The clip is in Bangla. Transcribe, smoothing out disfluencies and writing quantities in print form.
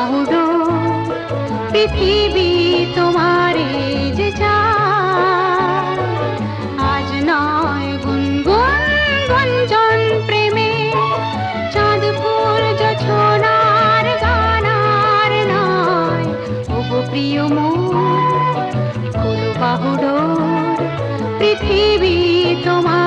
বাহুডোর পৃথিবী তোমারে যে চায়। আজ নয় গুনগুন গুঞ্জন প্রেমে, চাঁদপুর জোছনার গানার নয়। ওগো প্রিয় মোর খোলো বাহুডোর, পৃথিবী তোমার